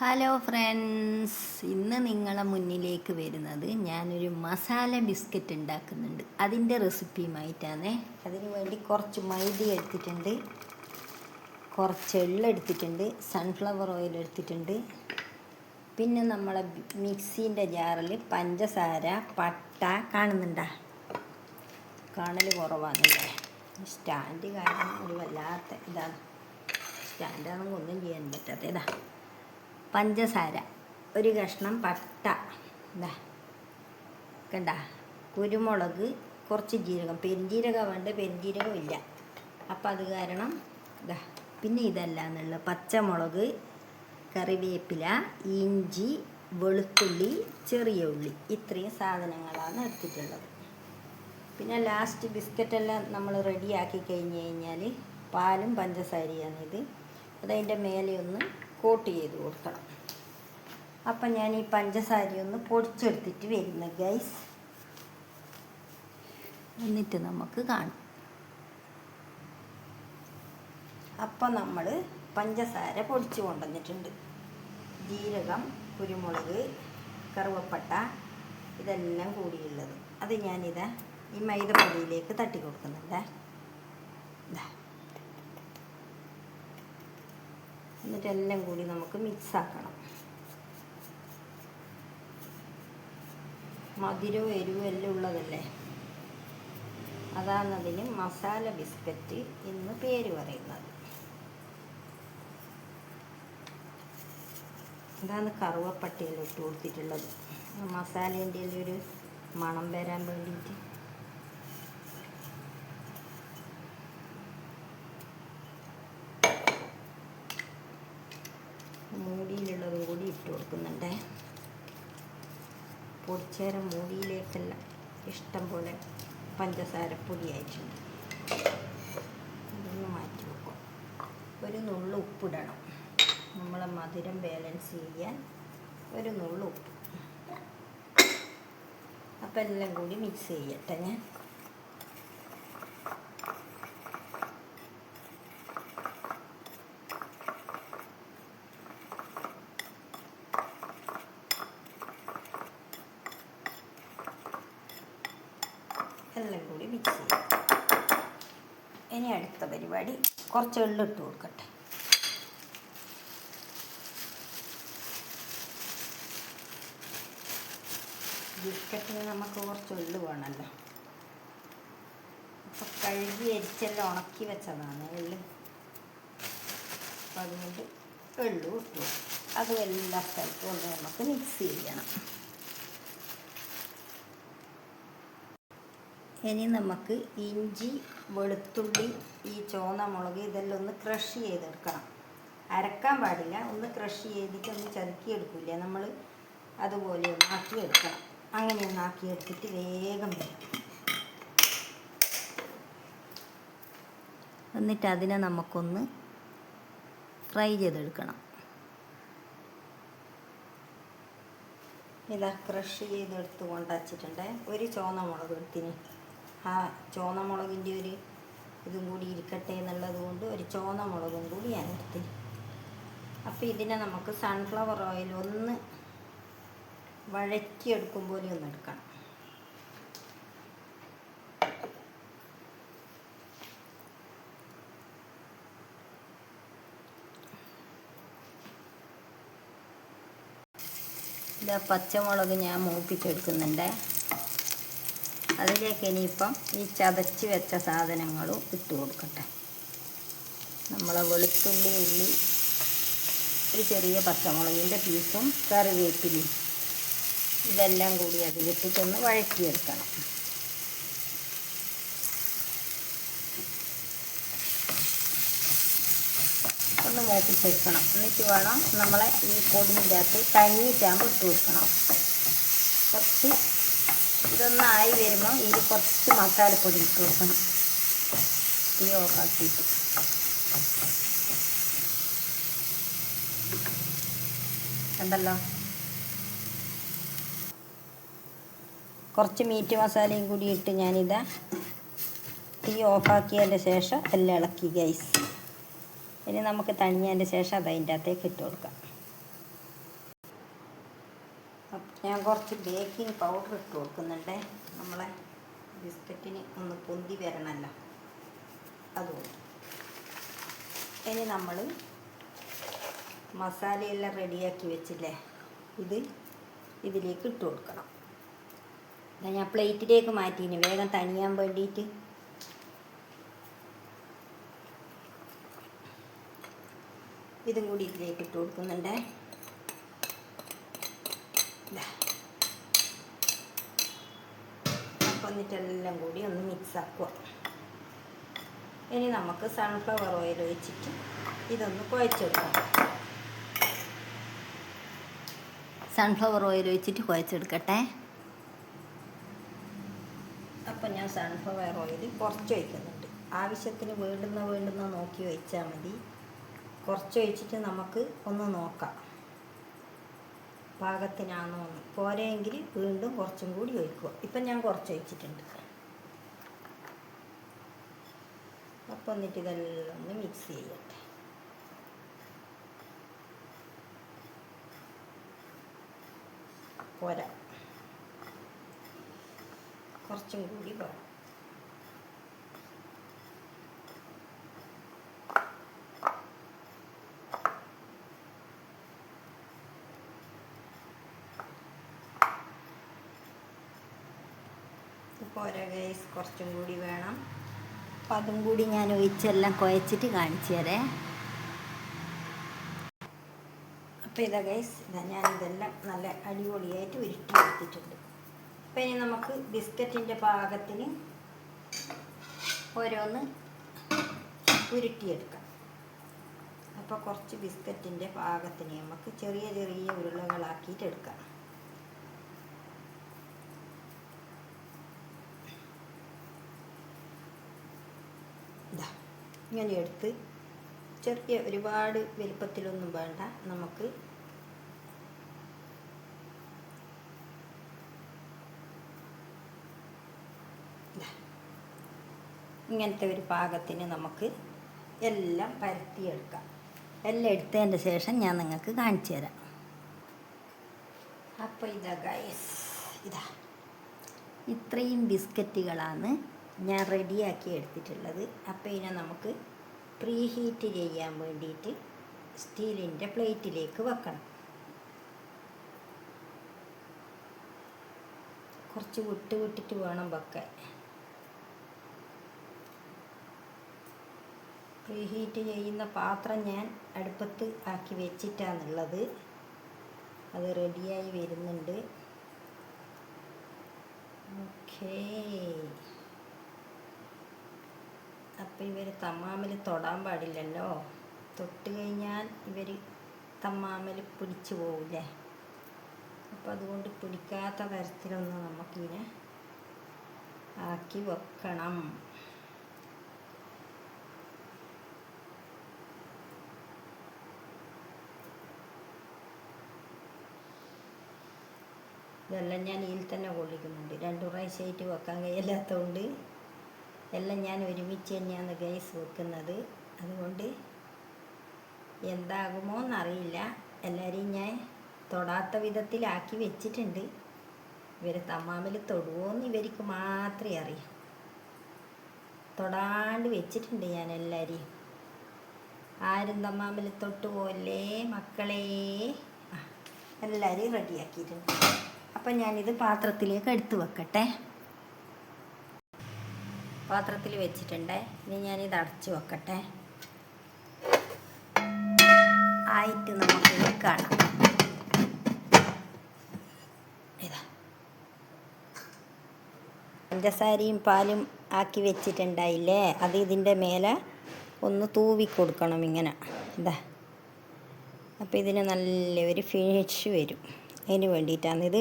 Hello friends, ഇന്ന് നിങ്ങളെ മുന്നിലേക്ക് വരുന്നത് ഞാനൊരു മസാല ബിസ്ക്കറ്റ് ഉണ്ടാക്കുന്നുണ്ട്. അതിൻ്റെ റെസിപ്പിയുമായിട്ടാണ്. അതിന് വേണ്ടി കുറച്ച് മൈദ എടുത്തിട്ടുണ്ട്, കുറച്ച് എള്ള് എടുത്തിട്ടുണ്ട്, സൺഫ്ലവർ ഓയിൽ എടുത്തിട്ടുണ്ട്. പിന്നെ നമ്മളെ മിക്സീൻ്റെ ജാറിൽ പഞ്ചസാര, പട്ട കാണുന്നുണ്ടാ? കാണൽ കുറവാണല്ലേ? സ്റ്റാൻഡ് കാരണം ഒരു വല്ലാത്ത ഇതാണ്. സ്റ്റാൻഡാണെങ്കിൽ ഒന്നും ചെയ്യാൻ പറ്റാത്ത ഇതാ. പഞ്ചസാര, ഒരു കഷ്ണം പട്ട, ഇതാ കണ്ട, കുരുമുളക്, കുറച്ച് ജീരകം. പെരുംജീരകം വേണ്ട, പെരുംജീരകം ഇല്ല, അപ്പം അത് കാരണം ഇതാ. പിന്നെ ഇതല്ലാന്നുള്ള പച്ചമുളക്, കറിവേപ്പില, ഇഞ്ചി, വെളുത്തുള്ളി, ചെറിയ ഉള്ളി, ഇത്രയും സാധനങ്ങളാണ് എടുത്തിട്ടുള്ളത്. പിന്നെ ലാസ്റ്റ് ബിസ്ക്കറ്റെല്ലാം നമ്മൾ റെഡിയാക്കി കഴിഞ്ഞ് കഴിഞ്ഞാൽ പാലും പഞ്ചസാരയാണിത്. അതതിൻ്റെ മേലെ ഒന്ന് കോട്ട് ചെയ്ത് കൊടുക്കണം. അപ്പം ഞാൻ ഈ പഞ്ചസാരയൊന്ന് പൊടിച്ചെടുത്തിട്ട് വരുന്നു ഗൈസ്, എന്നിട്ട് നമുക്ക് കാണാം. അപ്പം നമ്മൾ പഞ്ചസാര പൊടിച്ച് കൊണ്ടുവന്നിട്ടുണ്ട്. ജീരകം, കുരുമുളക്, കറുവപ്പട്ട, ഇതെല്ലാം കൂടിയുള്ളത്. അത് ഞാനിതാ ഈ മൈദപ്പൊടിയിലേക്ക് തട്ടി കൊടുക്കുന്നുണ്ട്. എന്നിട്ട് എല്ലാം കൂടി നമുക്ക് മിക്സാക്കണം. മധുരവും എരിവും എല്ലാം ഉള്ളതല്ലേ, അതാണ് അതിന് മസാല ബിസ്ക്കറ്റ് എന്ന് പേര് പറയുന്നത്. അതാണ് കറുവപ്പട്ടയെല്ലാം ഇട്ട് കൊടുത്തിട്ടുള്ളത്, മസാലേൻ്റെ ഒരു മണം വരാൻ വേണ്ടിയിട്ട്. മൂടിയിലുള്ളതും കൂടി ഇട്ട് കൊടുക്കുന്നുണ്ട്. പൊടിച്ചേരം മൂടിയിലേക്കെല്ലാം ഇഷ്ടം പോലെ പഞ്ചസാര പൊടിയായിട്ടുണ്ട്. ഇതൊന്ന് മാറ്റി വെക്കും. ഒരു നുള്ളു ഉപ്പിടണം, നമ്മളെ മധുരം ബാലൻസ് ചെയ്യാൻ ഒരു നുള്ളു ഉപ്പ്. അപ്പം എല്ലാം കൂടി മിക്സ് ചെയ്യട്ടെ ഞാൻ. എല്ലാം കൂടി മിക്സ് ചെയ്യാം. ഇനി അടുത്ത പരിപാടി, കുറച്ച് എള്ളിട്ട് കൊടുക്കട്ടെ. ബിസ്ക്കറ്റിന് നമുക്ക് കുറച്ച് എള്ള് വേണമല്ലോ. അപ്പം കഴുകി അരിച്ചെല്ലാം ഉണക്കി വെച്ചതാണ് എള്ള്. അപ്പം അതുകൊണ്ട് എള്ളും ഇട്ടു. അതും എല്ലാ സ്ഥലത്തും ഒന്ന് നമുക്ക് മിക്സ് ചെയ്യണം. ഇനി നമുക്ക് ഇഞ്ചി, വെളുത്തുള്ളി, ഈ ചുവന്ന മുളക്, ഇതെല്ലാം ഒന്ന് ക്രഷ് ചെയ്തെടുക്കണം. അരക്കാൻ പാടില്ല, ഒന്ന് ക്രഷ് ചെയ്തിട്ട് ഒന്ന് ചതുക്കിയെടുക്കില്ല നമ്മൾ, അതുപോലെ ഒന്ന് ആക്കിയെടുക്കണം. അങ്ങനെ ഒന്ന് ആക്കിയെടുത്തിട്ട് വേഗം വരും. എന്നിട്ട് അതിനെ നമുക്കൊന്ന് ഫ്രൈ ചെയ്തെടുക്കണം. ഇതാ ക്രഷ് ചെയ്തെടുത്ത് കൊണ്ടുവച്ചിട്ടുണ്ട്. ഒരു ചുവന്ന മുളക് എടുത്തിന്. ആ ചുവന്ന മുളകിൻ്റെ ഒരു ഇതും കൂടി ഇരിക്കട്ടെ എന്നുള്ളത് കൊണ്ട് ഒരു ചുവന്ന മുളകും കൂടി ഞാൻ എടുത്തിന്. അപ്പോൾ ഇതിനെ നമുക്ക് സൺഫ്ലവർ ഓയിൽ ഒന്ന് വഴറ്റിയെടുക്കും പോലെ ഒന്ന് എടുക്കണം. ഇതാ പച്ചമുളക് ഞാൻ മൂപ്പിച്ചെടുക്കുന്നുണ്ട്. അതിലേക്ക് ഇനിയിപ്പം ഈ ചതച്ച് വെച്ച സാധനങ്ങളും ഇട്ട് കൊടുക്കട്ടെ. നമ്മളെ വെളുത്തുള്ളി, ഉള്ളി, ഒരു ചെറിയ പച്ചമുളകിൻ്റെ പീസും കറിവേപ്പിലയും, ഇതെല്ലാം കൂടി അതിലിട്ടിട്ടൊന്ന് വഴറ്റിയെടുക്കണം. ഒന്ന് മൂപ്പിച്ചെടുക്കണം. എന്നിട്ട് വേണം നമ്മളെ ഈ പൊടിൻ്റെ അകത്ത് തനിയിട്ടാകുമ്പോൾ ഇട്ട് കൊടുക്കണം. കുറച്ച് ഇതൊന്നായി വരുമ്പോൾ ഇതിൽ കുറച്ച് മസാലപ്പൊടി ഇട്ട് കൊടുക്കണം. തീ ഓഫാക്കിയിട്ട് കണ്ടല്ലോ. കുറച്ച് മീറ്റ് മസാലയും കൂടി ഇട്ട് ഞാനിതാ തീ ഓഫാക്കിയതിൻ്റെ ശേഷം എല്ലാം ഇളക്കി ഗൈസ്. ഇനി നമുക്ക് തണിഞ്ഞതിൻ്റെ ശേഷം അത് അതിൻ്റെ അകത്തേക്ക് ഇട്ട് കൊടുക്കാം. ഞാൻ കുറച്ച് ബേക്കിംഗ് പൗഡർ ഇട്ട് കൊടുക്കുന്നുണ്ട്. നമ്മളെ ബിസ്ക്കറ്റിന് ഒന്ന് പൊന്തി വരണമല്ലോ, അതുകൊണ്ട്. ഇനി നമ്മൾ മസാലയെല്ലാം റെഡിയാക്കി വെച്ചില്ലേ, ഇതിലേക്ക് ഇട്ട് കൊടുക്കണം. ഞാൻ പ്ലേറ്റിലേക്ക് മാറ്റീന് വേഗം തണിയാൻ വേണ്ടിയിട്ട്. ഇതും കൂടി ഇതിലേക്ക് ഇട്ട് കൊടുക്കുന്നുണ്ട്. അപ്പം എന്നിട്ടെല്ലാം കൂടി ഒന്ന് മിക്സ് ആക്കുക. ഇനി നമുക്ക് സൺഫ്ലവർ ഓയിൽ ഒഴിച്ചിട്ട് ഇതൊന്ന് കുഴച്ചെടുക്കാം. സൺഫ്ലവർ ഓയിൽ ഒഴിച്ചിട്ട് കുഴച്ചെടുക്കട്ടെ. അപ്പം ഞാൻ സൺഫ്ലവർ ഓയിൽ കുറച്ച് ഒഴിക്കുന്നുണ്ട്. ആവശ്യത്തിന് വേണ്ടുന്ന നോക്കി ഒഴിച്ചാൽ മതി. കുറച്ച് ഒഴിച്ചിട്ട് നമുക്ക് ഒന്ന് നോക്കാം പാകത്തിനാണോ എന്ന്. പോരെങ്കിൽ വീണ്ടും കുറച്ചും കൂടി ഒഴിക്കുക. ഇപ്പം ഞാൻ കുറച്ച് ഒഴിച്ചിട്ടുണ്ട്. അപ്പം എന്നിട്ട് ഇതെല്ലാം ഒന്ന് മിക്സ് ചെയ്യട്ടെ. പോരാ, കുറച്ചും കൂടി വേണം. പോരാ ഗൈസ്, കുറച്ചും കൂടി വേണം. അപ്പം അതും കൂടി ഞാൻ ഒഴിച്ചെല്ലാം കുഴച്ചിട്ട് കാണിച്ചു തരാം. അപ്പോൾ ഇതാ ഗൈസ്, ഞാനിതെല്ലാം നല്ല അടിപൊളിയായിട്ട് ഉരുട്ടി എടുത്തിട്ടുണ്ട്. അപ്പം ഇനി നമുക്ക് ബിസ്ക്കറ്റിൻ്റെ പാകത്തിന് ഓരോന്ന് ഉരുട്ടിയെടുക്കാം. അപ്പോൾ കുറച്ച് ബിസ്ക്കറ്റിൻ്റെ പാകത്തിന് നമുക്ക് ചെറിയ ചെറിയ ഉരുളകളാക്കിയിട്ട് എടുക്കാം. ഇങ്ങനെ എടുത്ത് ചെറിയ ഒരുപാട് വലുപ്പത്തിലൊന്നും വേണ്ട. നമുക്ക് ഇങ്ങനത്തെ ഒരു പാകത്തിന് നമുക്ക് എല്ലാം പരത്തിയെടുക്കാം. എല്ലാം എടുത്തതിൻ്റെ ശേഷം ഞാൻ നിങ്ങൾക്ക് കാണിച്ചു തരാം. അപ്പോൾ ഇതാ ഗൈസ്, ഇത്രയും ബിസ്ക്കറ്റുകളാണ് ഞാൻ റെഡിയാക്കി എടുത്തിട്ടുള്ളത്. അപ്പോൾ ഇതിനെ നമുക്ക് പ്രീ ഹീറ്റ് ചെയ്യാൻ വേണ്ടിയിട്ട് സ്റ്റീലിൻ്റെ പ്ലേറ്റിലേക്ക് വെക്കണം. കുറച്ച് വിട്ടിട്ട് വേണം വെക്കാൻ. പ്രീ ഹീറ്റ് ചെയ്യുന്ന പാത്രം ഞാൻ അടുപ്പത്ത് ആക്കി വെച്ചിട്ടാണുള്ളത്. അത് റെഡിയായി വരുന്നുണ്ട്. ഓക്കേ. അപ്പം ഇവർ തമ്മാമിൽ തൊടാൻ പാടില്ലല്ലോ. തൊട്ട് കഴിഞ്ഞാൽ ഇവർ തമ്മാമിൽ പിടിച്ചു പോവില്ലേ. അപ്പം അതുകൊണ്ട് പിടിക്കാത്ത തരത്തിലൊന്ന് നമുക്കിതിനെ ആക്കി വെക്കണം. ഇതെല്ലാം ഞാൻ ഇതിൽ തന്നെ കൊള്ളിക്കുന്നുണ്ട്. 2 പ്രാവശ്യമായിട്ട് വെക്കാൻ കഴിയില്ലാത്തതുകൊണ്ട് എല്ലാം ഞാൻ ഒരുമിച്ച് തന്നെയാണ് ഗൈസ് വെക്കുന്നത്. അതുകൊണ്ട് എന്താകുമോ എന്നറിയില്ല. എല്ലാവരെയും ഞാൻ തൊടാത്ത വിധത്തിലാക്കി വെച്ചിട്ടുണ്ട്. ഇവർ തമ്മാമിൽ തൊടുമോയെന്ന് ഇവർക്ക് മാത്രമേ അറിയൂ. തൊടാണ്ട് വെച്ചിട്ടുണ്ട് ഞാൻ എല്ലാവരെയും. ആരും തമ്മാമിൽ തൊട്ട് പോലേ മക്കളെ. എല്ലാവരെയും റെഡിയാക്കിയിട്ടുണ്ട്. അപ്പം ഞാനിത് പാത്രത്തിലേക്ക് എടുത്ത് വെക്കട്ടെ. പാത്രത്തിൽ വെച്ചിട്ടുണ്ട്. ഇനി ഞാനിത് അടച്ച് വെക്കട്ടെ. ആയിട്ട് നമുക്കിത് കാണാം. ഇതാ പഞ്ചസാരയും പാലും ആക്കി വെച്ചിട്ടുണ്ടായില്ലേ, അത് ഇതിൻ്റെ മേലെ ഒന്ന് തൂവി കൊടുക്കണം ഇങ്ങനെ. ഇതാ. അപ്പോൾ ഇതിന് നല്ലൊരു ഫിനിഷ് വരും. അതിന് വേണ്ടിയിട്ടാണ്. ഇത്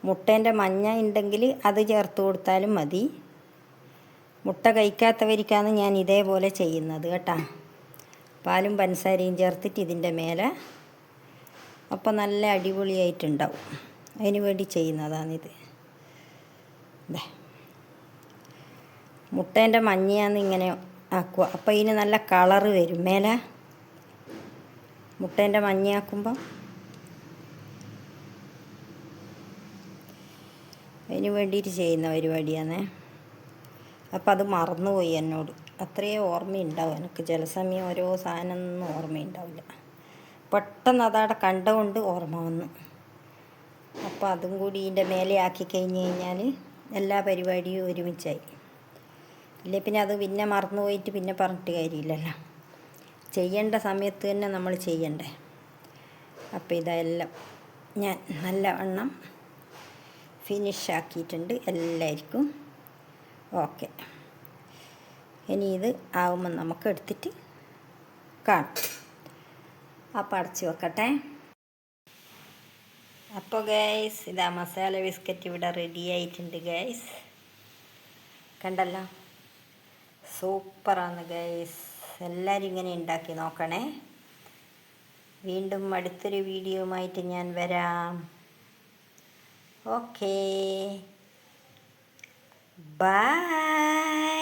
മുട്ടേൻ്റെ മഞ്ഞ ഉണ്ടെങ്കിൽ അത് ചേർത്ത് കൊടുത്താലും മതി. മുട്ട കഴിക്കാത്തവർക്കാണ് ഞാൻ ഇതേപോലെ ചെയ്യുന്നത് കേട്ടോ. പാലും പഞ്ചസാരയും ചേർത്തിട്ട് ഇതിൻ്റെ മേലെ. അപ്പം നല്ല അടിപൊളിയായിട്ടുണ്ടാവും. അതിന് വേണ്ടി ചെയ്യുന്നതാണിത്. മുട്ടേൻ്റെ മഞ്ഞയാന്ന് ഇങ്ങനെ ആക്കുക. അപ്പോൾ ഇതിന് നല്ല കളറ് വരും മേലെ. മുട്ടേൻ്റെ മഞ്ഞയാക്കുമ്പം അതിന് വേണ്ടിയിട്ട് ചെയ്യുന്ന പരിപാടിയാണ്. അപ്പം അത് മറന്നുപോയി എന്നോട്. അത്രയേ ഓർമ്മയുണ്ടാവും എനിക്ക്. ചില സമയം ഓരോ സാധനമൊന്നും ഓർമ്മയുണ്ടാവില്ല. പെട്ടെന്ന് അതവിടെ കണ്ടുകൊണ്ട് ഓർമ്മ വന്നു. അപ്പോൾ അതും കൂടി ഇതിൻ്റെ മേലെ ആക്കി കഴിഞ്ഞ് കഴിഞ്ഞാൽ എല്ലാ പരിപാടിയും ഒരുമിച്ചായി. ഇല്ലേ പിന്നെ അത് പിന്നെ മറന്നു പോയിട്ട് പിന്നെ പറഞ്ഞിട്ട് കാര്യമില്ലല്ലോ. ചെയ്യേണ്ട സമയത്ത് തന്നെ നമ്മൾ ചെയ്യണ്ടേ. അപ്പോൾ ഇതെല്ലാം ഞാൻ നല്ലവണ്ണം ഫിനിഷ് ആക്കിയിട്ടുണ്ട് എല്ലാവർക്കും. ഓക്കെ, ഇനി ഇത് ആകുമ്പോൾ നമുക്ക് എടുത്തിട്ട് കാണാം. അപ്പം അടച്ച് വെക്കട്ടെ. അപ്പോൾ ഗൈസ്, ഇതാ മസാല ബിസ്ക്കറ്റ് ഇവിടെ റെഡി ആയിട്ടുണ്ട് ഗൈസ്. കണ്ടല്ലോ, സൂപ്പറാണ് ഗൈസ്. എല്ലാവരും ഇങ്ങനെ ഉണ്ടാക്കി നോക്കണേ. വീണ്ടും അടുത്തൊരു വീഡിയോയുമായിട്ട് ഞാൻ വരാം. Okay, by.